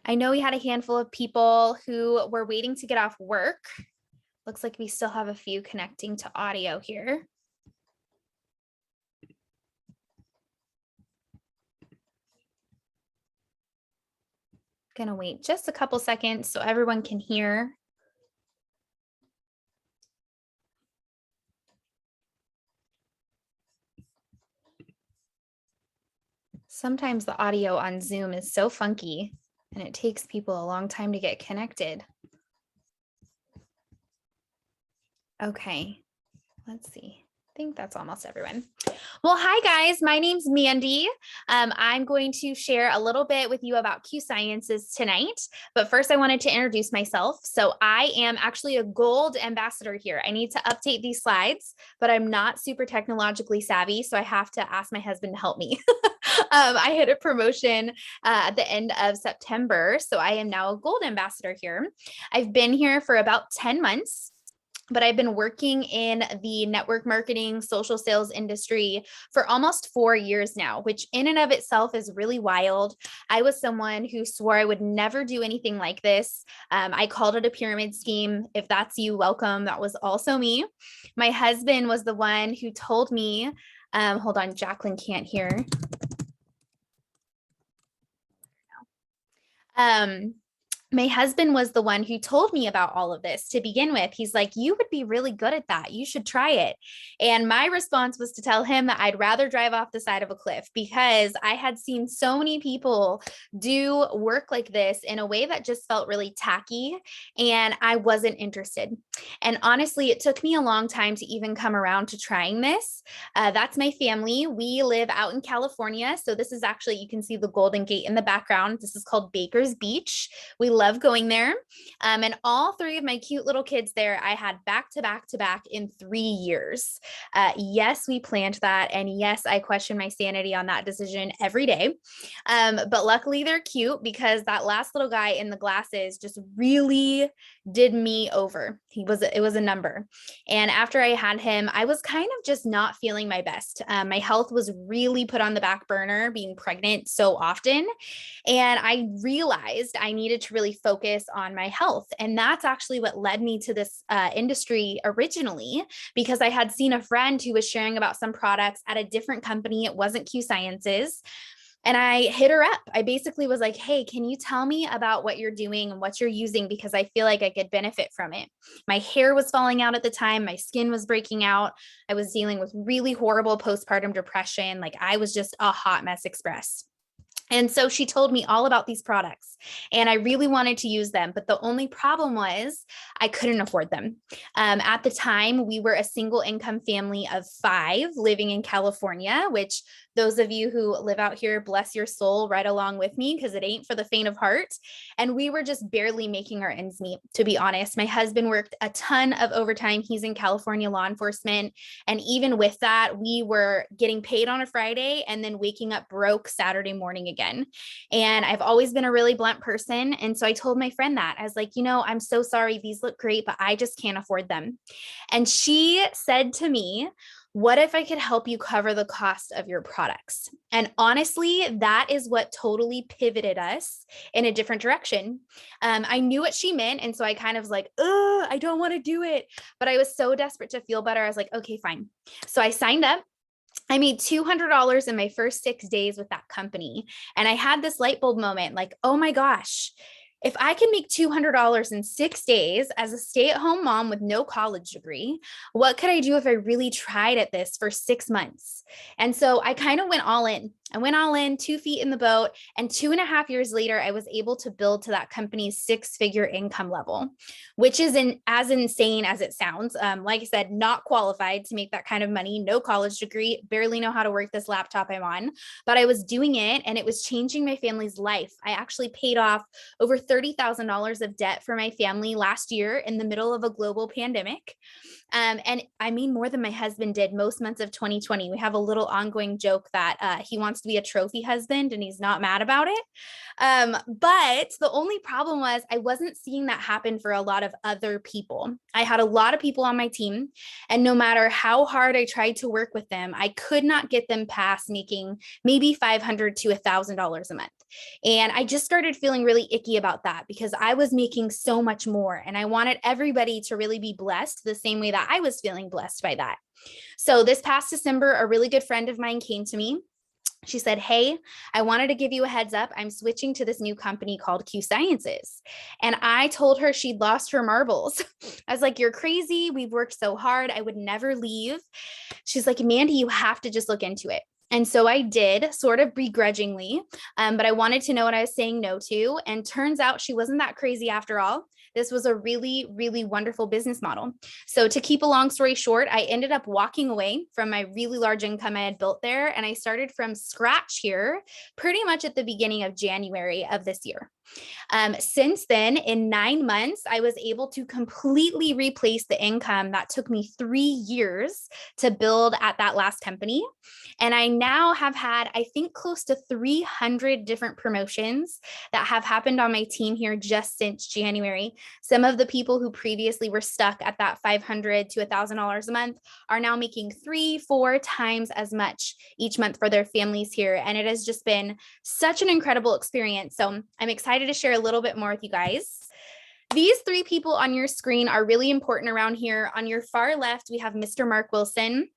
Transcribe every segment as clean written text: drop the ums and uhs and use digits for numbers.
I know we had a handful of people who were waiting to get off work. Looks like we still have a few connecting to audio here. Gonna wait just a couple seconds so everyone can hear. Sometimes the audio on Zoom is so funky and it takes people a long time to get connected. Okay, let's see. I think that's almost everyone. Well, hi guys, my name's Mandy. I'm going to share a little bit with you about Q Sciences tonight, but first I wanted to introduce myself. So I am actually a gold ambassador here. I need to update these slides, but I'm not super technologically savvy, so I have to ask my husband to help me. I hit a promotion at the end of September, so I am now a gold ambassador here. I've been here for about 10 months. But I've been working in the network marketing, social sales industry for almost 4 years now, which in and of itself is really wild. I was someone who swore I would never do anything like this. I called it a pyramid scheme. If that's you, welcome. That was also me. My husband was the one who told me, hold on, Jacqueline can't hear. My husband was the one who told me about all of this to begin with. He's like, you would be really good at that. You should try it. And my response was to tell him that I'd rather drive off the side of a cliff because I had seen so many people do work like this in a way that just felt really tacky and I wasn't interested. And honestly, it took me a long time to even come around to trying this. That's my family. We live out in California. So this is actually, you can see the Golden Gate in the background. This is called Baker's Beach. We love going there. And all three of my cute little kids there, I had back to back to back in 3 years. Yes, we planned that. And yes, I question my sanity on that decision every day. But luckily they're cute because that last little guy in the glasses just really did me over. It was a number. And after I had him, I was kind of just not feeling my best. My health was really put on the back burner being pregnant so often. And I realized I needed to really focus on my health. And that's actually what led me to this industry originally, because I had seen a friend who was sharing about some products at a different company. It wasn't Q Sciences. And I hit her up. I basically was like, hey, can you tell me about what you're doing and what you're using? Because I feel like I could benefit from it. My hair was falling out at the time. My skin was breaking out. I was dealing with really horrible postpartum depression. Like I was just a hot mess express. And so she told me all about these products and I really wanted to use them. But the only problem was I couldn't afford them. At the time, we were a single income family of 5 living in California, which those of you who live out here, bless your soul, right along with me, because it ain't for the faint of heart. And we were just barely making our ends meet, to be honest. My husband worked a ton of overtime. He's in California law enforcement. And even with that, we were getting paid on a Friday and then waking up broke Saturday morning again. And I've always been a really blunt person. And so I told my friend that I was like, I'm so sorry. These look great, but I just can't afford them. And she said to me, what if I could help you cover the cost of your products? And honestly, that is what totally pivoted us in a different direction. I knew what she meant. And so I kind of was like, I don't want to do it. But I was so desperate to feel better. I was like, okay, fine. So I signed up. I made $200 in my first 6 days with that company. And I had this light bulb moment like, oh my gosh, if I can make $200 in 6 days as a stay-at-home mom with no college degree, what could I do if I really tried at this for 6 months? And so I kind of went all in. I went all in, 2 feet in the boat. And 2.5 years later, I was able to build to that company's 6-figure income level, which is as insane as it sounds. Like I said, not qualified to make that kind of money, no college degree, barely know how to work this laptop I'm on, but I was doing it and it was changing my family's life. I actually paid off over $30,000 of debt for my family last year in the middle of a global pandemic. And I mean, more than my husband did most months of 2020. We have a little ongoing joke that he wants to be a trophy husband and he's not mad about it. But the only problem was I wasn't seeing that happen for a lot of other people. I had a lot of people on my team, and no matter how hard I tried to work with them, I could not get them past making maybe $500 to $1,000 a month. And I just started feeling really icky about that because I was making so much more and I wanted everybody to really be blessed the same way that I was feeling blessed by that. So this past December, a really good friend of mine came to me. She said, "Hey, I wanted to give you a heads up. I'm switching to this new company called Q Sciences." And I told her she'd lost her marbles. I was like, "You're crazy. We've worked so hard. I would never leave." She's like, "Mandy, you have to just look into it." And so I did, sort of begrudgingly, but I wanted to know what I was saying no to. And turns out she wasn't that crazy after all. This was a really, really wonderful business model. So to keep a long story short, I ended up walking away from my really large income I had built there. And I started from scratch here pretty much at the beginning of January of this year. Since then, in 9 months, I was able to completely replace the income that took me 3 years to build at that last company. And I now have had, I think, close to 300 different promotions that have happened on my team here just since January. Some of the people who previously were stuck at that $500 to $1,000 a month are now making 3-4 times as much each month for their families here. And it has just been such an incredible experience. So I'm excited to share a little bit more with you guys. These three people on your screen are really important around here. On your far left, we have Mr. Mark Wilson.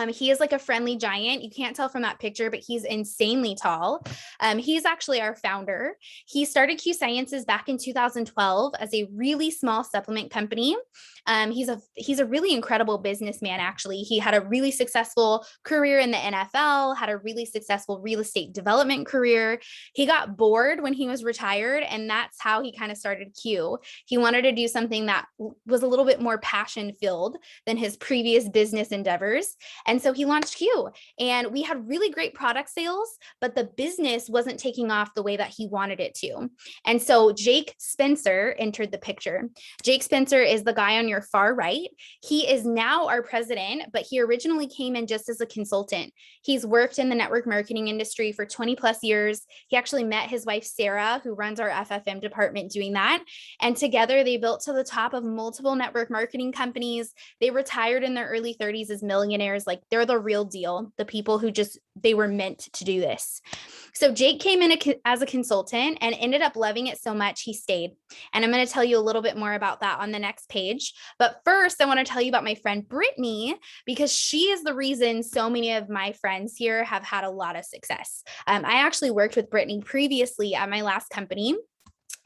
He is like a friendly giant. You can't tell from that picture, but he's insanely tall. He's actually our founder. He started Q Sciences back in 2012 as a really small supplement company. He's a really incredible businessman, actually. He had a really successful career in the NFL, had a really successful real estate development career. He got bored when he was retired, and that's how he kind of started Q. He wanted to do something that was a little bit more passion-filled than his previous business endeavors. And so he launched Q, and we had really great product sales, but the business wasn't taking off the way that he wanted it to. And so Jake Spencer entered the picture. Jake Spencer is the guy on your far right. He is now our president, but he originally came in just as a consultant. He's worked in the network marketing industry for 20 plus years. He actually met his wife, Sarah, who runs our FFM department, doing that. And together they built to the top of multiple network marketing companies. They retired in their early 30s as millionaires. Like, they're the real deal, the people who just, they were meant to do this. So Jake came in as a consultant and ended up loving it so much he stayed. And I'm going to tell you a little bit more about that on the next page. But first, I want to tell you about my friend Brittany, because she is the reason so many of my friends here have had a lot of success. I actually worked with Brittany previously at my last company.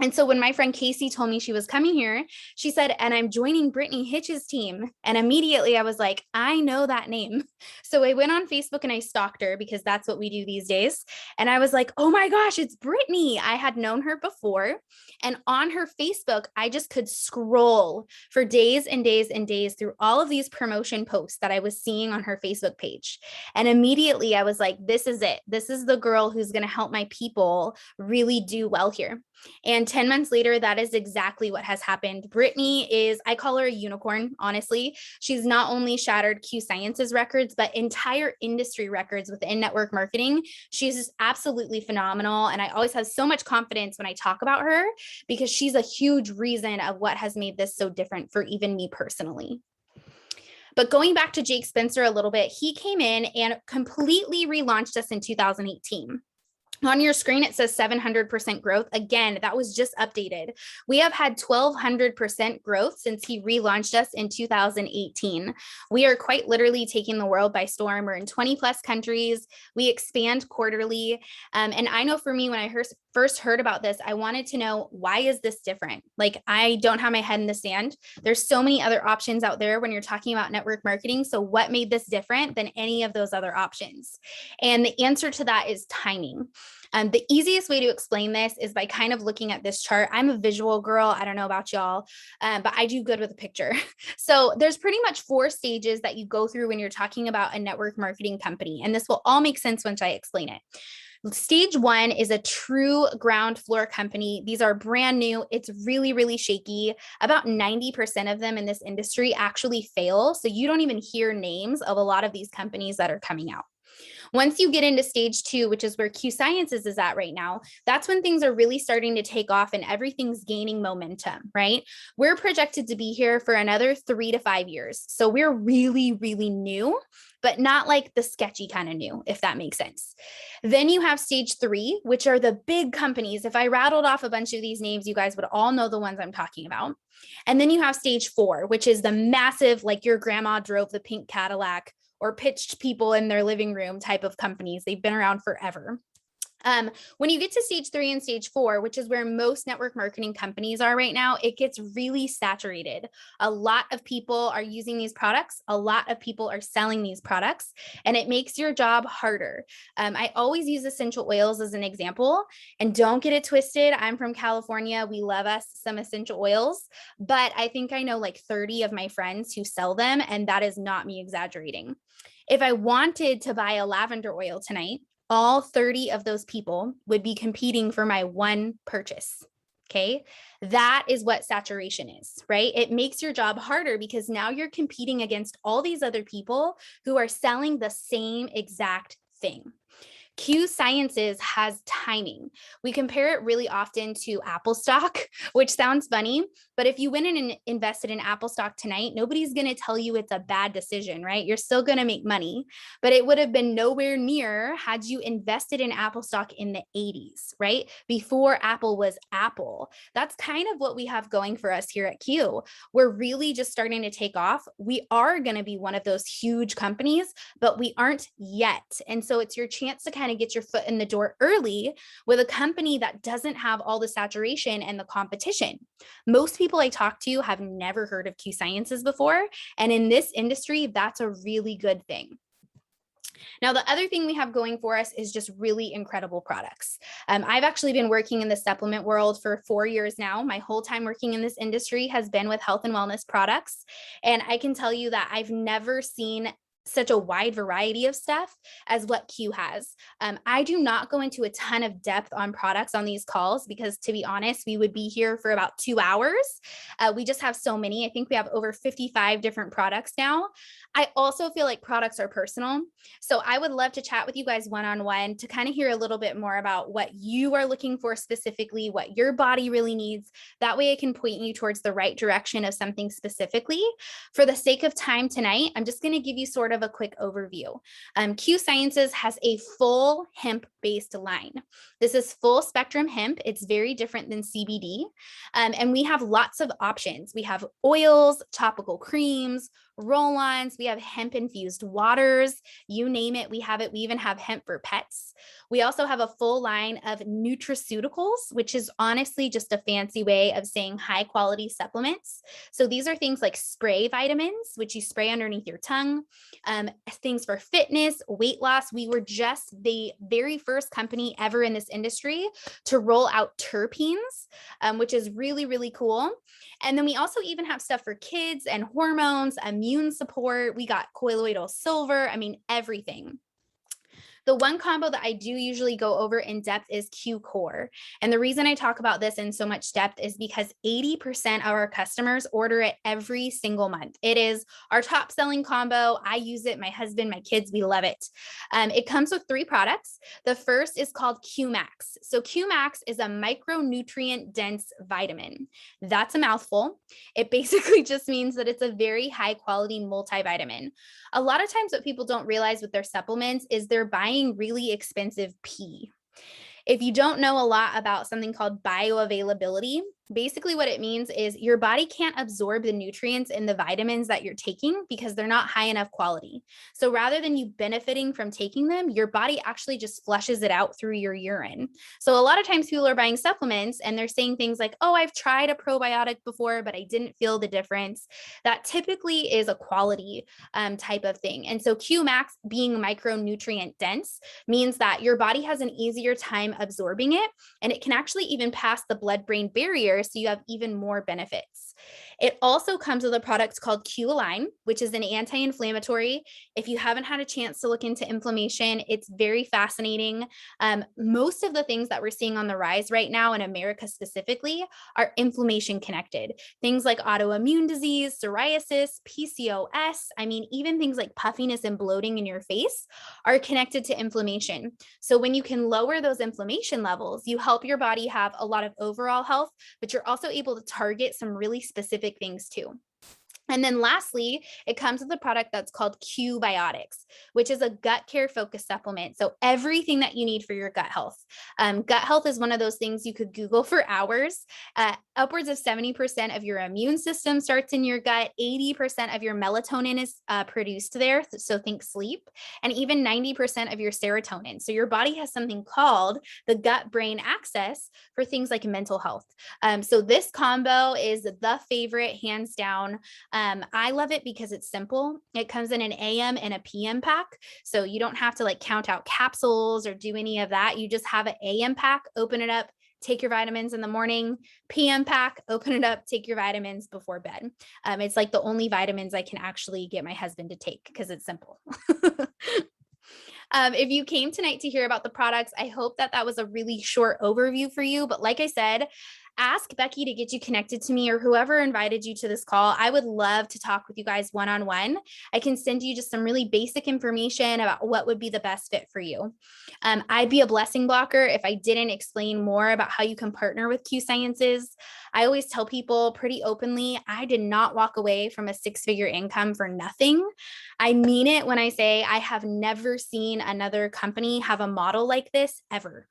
And so when my friend Casey told me she was coming here, she said, "And I'm joining Brittany Hitch's team." And immediately I was like, I know that name. So I went on Facebook and I stalked her, because that's what we do these days. And I was like, oh my gosh, it's Brittany. I had known her before. And on her Facebook, I just could scroll for days and days and days through all of these promotion posts that I was seeing on her Facebook page. And immediately I was like, this is it. This is the girl who's going to help my people really do well here. And 10 months later, that is exactly what has happened. Brittany is, I call her a unicorn, honestly. She's not only shattered Q Sciences records, but entire industry records within network marketing. She's just absolutely phenomenal. And I always have so much confidence when I talk about her, because she's a huge reason of what has made this so different for even me personally. But going back to Jake Spencer a little bit, he came in and completely relaunched us in 2018. On your screen, it says 700% growth. Again, that was just updated. We have had 1,200% growth since he relaunched us in 2018. We are quite literally taking the world by storm. We're in 20 plus countries. We expand quarterly. And I know for me, when I first heard about this, I wanted to know, why is this different? Like, I don't have my head in the sand. There's so many other options out there when you're talking about network marketing. So what made this different than any of those other options? And the answer to that is timing. The easiest way to explain this is by kind of looking at this chart. I'm a visual girl. I don't know about y'all, but I do good with a picture. So there's pretty much 4 stages that you go through when you're talking about a network marketing company. And this will all make sense once I explain it. Stage 1 is a true ground floor company. These are brand new. It's really, really shaky. About 90% of them in this industry actually fail. So you don't even hear names of a lot of these companies that are coming out. Once you get into stage 2, which is where Q Sciences is at right now, that's when things are really starting to take off and everything's gaining momentum, right? We're projected to be here for another 3 to 5 years. So we're really, really new, but not like the sketchy kind of new, if that makes sense. Then you have stage 3, which are the big companies. If I rattled off a bunch of these names, you guys would all know the ones I'm talking about. And then you have stage 4, which is the massive, like your grandma drove the pink Cadillac or pitched people in their living room type of companies. They've been around forever. When you get to stage 3 and stage 4, which is where most network marketing companies are right now, it gets really saturated. A lot of people are using these products. A lot of people are selling these products, and it makes your job harder. I always use essential oils as an example, and don't get it twisted. I'm from California. We love us some essential oils, but I think I know like 30 of my friends who sell them, and that is not me exaggerating. If I wanted to buy a lavender oil tonight, all 30 of those people would be competing for my one purchase. Okay. That is what saturation is, right? It makes your job harder because now you're competing against all these other people who are selling the same exact thing. Q Sciences has timing. We compare it really often to Apple stock, which sounds funny, but if you went in and invested in Apple stock tonight, nobody's going to tell you it's a bad decision, right? You're still going to make money, but it would have been nowhere near had you invested in Apple stock in the 80s, right? Before Apple was Apple. That's kind of what we have going for us here at Q. We're really just starting to take off. We are going to be one of those huge companies, but we aren't yet. And so it's your chance to kind of get your foot in the door early with a company that doesn't have all the saturation and the competition. Most people I talk to have never heard of Q Sciences before. And in this industry, that's a really good thing. Now, the other thing we have going for us is just really incredible products. I've actually been working in the supplement world for 4 years now. My whole time working in this industry has been with health and wellness products. And I can tell you that I've never seen such a wide variety of stuff as what Q has. I do not go into a ton of depth on products on these calls because, to be honest, we would be here for about 2 hours. We just have so many. I think we have over 55 different products now. I also feel like products are personal. So I would love to chat with you guys one-on-one to kind of hear a little bit more about what you are looking for specifically, what your body really needs. That way I can point you towards the right direction of something specifically. For the sake of time tonight, I'm just going to give you sort of a quick overview. Q Sciences has a full hemp-based line. This is full spectrum hemp. It's very different than CBD. And we have lots of options. We have oils, topical creams, roll-ons. We have hemp-infused waters. You name it, we have it. We even have hemp for pets. We also have a full line of nutraceuticals, which is honestly just a fancy way of saying high-quality supplements. So these are things like spray vitamins, which you spray underneath your tongue, things for fitness, weight loss. We were just the very first company ever in this industry to roll out terpenes, which is really, really cool. And then we also even have stuff for kids and hormones, immune support. We got colloidal silver. I mean, everything. The one combo that I do usually go over in depth is Q Core. And the reason I talk about this in so much depth is because 80% of our customers order it every single month. It is our top selling combo. I use it, my husband, my kids, we love it. It comes with 3 products. The first is called Q Max. So Q Max is a micronutrient dense vitamin. That's a mouthful. It basically just means that it's a very high quality multivitamin. A lot of times what people don't realize with their supplements is they're buying really expensive pee. If you don't know a lot about something called bioavailability, basically what it means is your body can't absorb the nutrients in the vitamins that you're taking because they're not high enough quality. So rather than you benefiting from taking them, your body actually just flushes it out through your urine. So a lot of times people are buying supplements and they're saying things like, oh, I've tried a probiotic before, but I didn't feel the difference. That typically is a quality type of thing. And so Q Max being micronutrient dense means that your body has an easier time absorbing it, and it can actually even pass the blood-brain barrier yours so you have even more benefits. It also comes with a product called Q-Align, which is an anti-inflammatory. If you haven't had a chance to look into inflammation, it's very fascinating. Most of the things that we're seeing on the rise right now in America specifically are inflammation connected. Things like autoimmune disease, psoriasis, PCOS, I mean, even things like puffiness and bloating in your face are connected to inflammation. So when you can lower those inflammation levels, you help your body have a lot of overall health, but you're also able to target some really specific things too. And then lastly, it comes with a product that's called Q-Biotics, which is a gut care focused supplement. So everything that you need for your gut health. Gut health is one of those things you could Google for hours. Upwards of 70% of your immune system starts in your gut. 80% of your melatonin is produced there. So think sleep, and even 90% of your serotonin. So your body has something called the gut-brain axis for things like mental health. So this combo is the favorite, hands down. I love it because it's simple. It comes in an AM and a PM pack. So you don't have to like count out capsules or do any of that. You just have an AM pack, open it up, take your vitamins in the morning. PM pack, open it up, take your vitamins before bed. It's like the only vitamins I can actually get my husband to take because it's simple. If you came tonight to hear about the products, I hope that that was a really short overview for you. But like I said, ask Becky to get you connected to me or whoever invited you to this call. I would love to talk with you guys one-on-one. I can send you just some really basic information about what would be the best fit for you. I'd be a blessing blocker if I didn't explain more about how you can partner with Q Sciences. I always tell people pretty openly, I did not walk away from a six-figure income for nothing. I mean it when I say I have never seen another company have a model like this ever.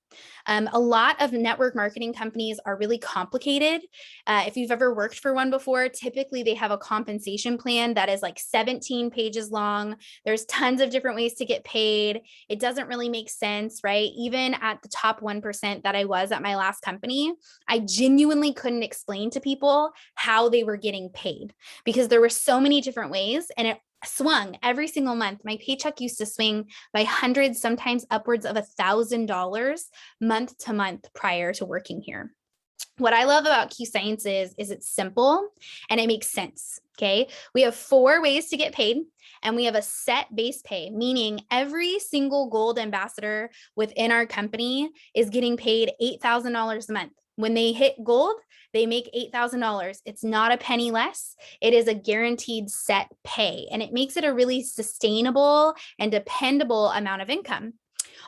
A lot of network marketing companies are really complicated. If you've ever worked for one before, typically they have a compensation plan that is like 17 pages long. There's tons of different ways to get paid. It doesn't really make sense, right? Even at the top 1% that I was at my last company, I genuinely couldn't explain to people how they were getting paid because there were so many different ways, and it swung every single month. My paycheck used to swing by hundreds, sometimes upwards of $1,000 month to month prior to working here. What I love about Q Sciences is it's simple and it makes sense. Okay. We have 4 ways to get paid, and we have a set base pay, meaning every single gold ambassador within our company is getting paid $8,000 a month. When they hit gold, they make $8,000. It's not a penny less. It is a guaranteed set pay, and it makes it a really sustainable and dependable amount of income.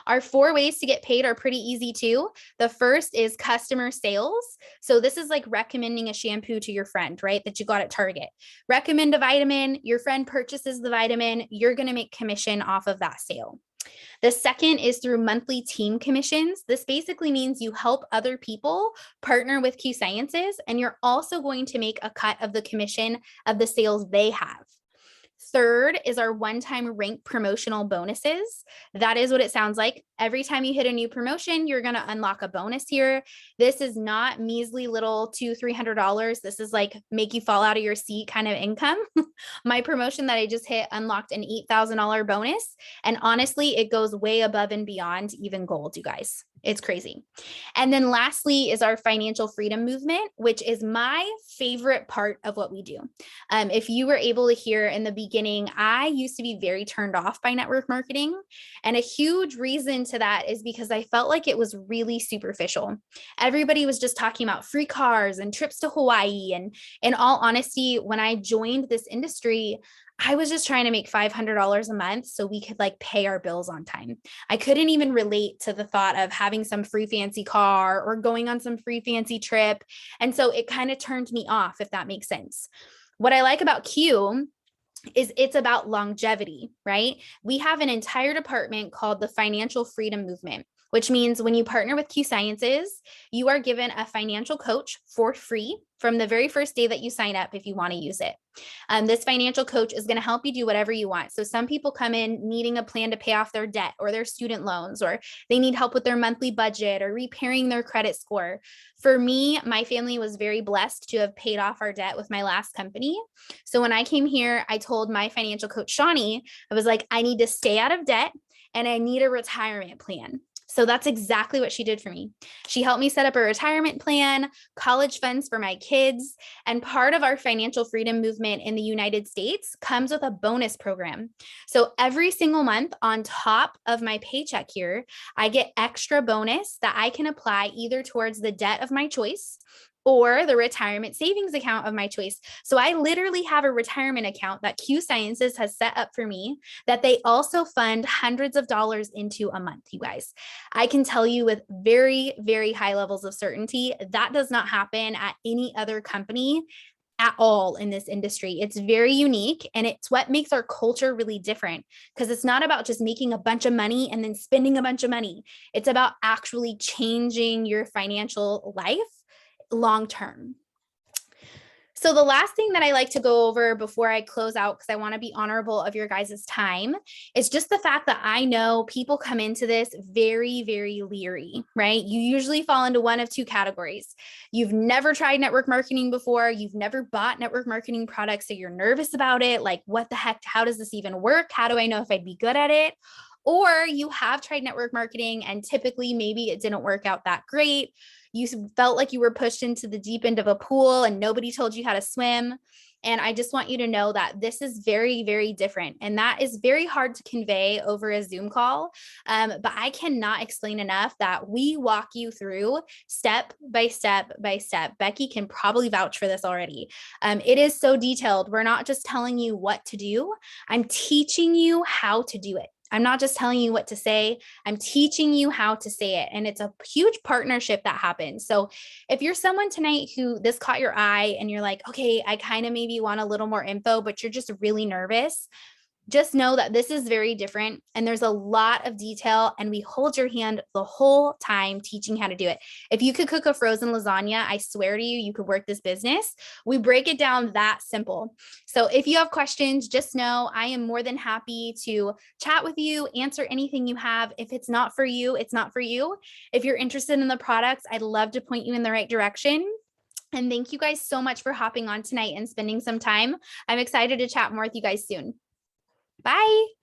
Our 4 ways to get paid are pretty easy too. The first is customer sales. So this is like recommending a shampoo to your friend, right? That you got at Target. Recommend a vitamin, your friend purchases the vitamin, you're going to make commission off of that sale. The second is through monthly team commissions. This basically means you help other people partner with Q Sciences, and you're also going to make a cut of the commission of the sales they have. Third is our one-time rank promotional bonuses. That is what it sounds like. Every time you hit a new promotion, you're going to unlock a bonus here. This is not measly little $200-$300. This is like make you fall out of your seat kind of income. My promotion that I just hit unlocked an $8,000 bonus. And honestly, it goes way above and beyond even gold, you guys. It's crazy. And then lastly is our financial freedom movement, which is my favorite part of what we do. If you were able to hear in the beginning, I used to be very turned off by network marketing. And a huge reason to that is because I felt like it was really superficial. Everybody was just talking about free cars and trips to Hawaii. And in all honesty, when I joined this industry, I was just trying to make $500 a month so we could like pay our bills on time. I couldn't even relate to the thought of having some free fancy car or going on some free fancy trip. And so it kind of turned me off, if that makes sense. What I like about Q is it's about longevity, right? We have an entire department called the Financial Freedom Movement, which means when you partner with Q Sciences, you are given a financial coach for free from the very first day that you sign up if you want to use it. This financial coach is going to help you do whatever you want. So some people come in needing a plan to pay off their debt or their student loans, or they need help with their monthly budget or repairing their credit score. For me, my family was very blessed to have paid off our debt with my last company. So when I came here, I told my financial coach, Shawnee, I was like, I need to stay out of debt and I need a retirement plan. So that's exactly what she did for me. She helped me set up a retirement plan, college funds for my kids, and part of our financial freedom movement in the United States comes with a bonus program. So every single month on top of my paycheck here, I get extra bonus that I can apply either towards the debt of my choice or the retirement savings account of my choice. So I literally have a retirement account that Q Sciences has set up for me that they also fund hundreds of dollars into a month, you guys. I can tell you with very, very high levels of certainty that does not happen at any other company at all in this industry. It's very unique, and it's what makes our culture really different, because it's not about just making a bunch of money and then spending a bunch of money. It's about actually changing your financial life long term. So the last thing that I like to go over before I close out, because I want to be honorable of your guys' time, is just the fact that I know people come into this very, very leery, right? You usually fall into one of two categories. You've never tried network marketing before. You've never bought network marketing products, so you're nervous about it. Like, what the heck? How does this even work? How do I know if I'd be good at it? Or you have tried network marketing and typically maybe it didn't work out that great. You felt like you were pushed into the deep end of a pool and nobody told you how to swim. And I just want you to know that this is very, very different. And that is very hard to convey over a Zoom call. But I cannot explain enough that we walk you through step by step by step. Becky can probably vouch for this already. It is so detailed. We're not just telling you what to do. I'm teaching you how to do it. I'm not just telling you what to say, I'm teaching you how to say it. And it's a huge partnership that happens. So if you're someone tonight who this caught your eye and you're like, okay, I kind of maybe want a little more info, but you're just really nervous, just know that this is very different and there's a lot of detail, and we hold your hand the whole time teaching how to do it. If you could cook a frozen lasagna, I swear to you, you could work this business. We break it down that simple. So if you have questions, just know I am more than happy to chat with you, answer anything you have. If it's not for you, it's not for you. If you're interested in the products, I'd love to point you in the right direction. And thank you guys so much for hopping on tonight and spending some time. I'm excited to chat more with you guys soon. Bye.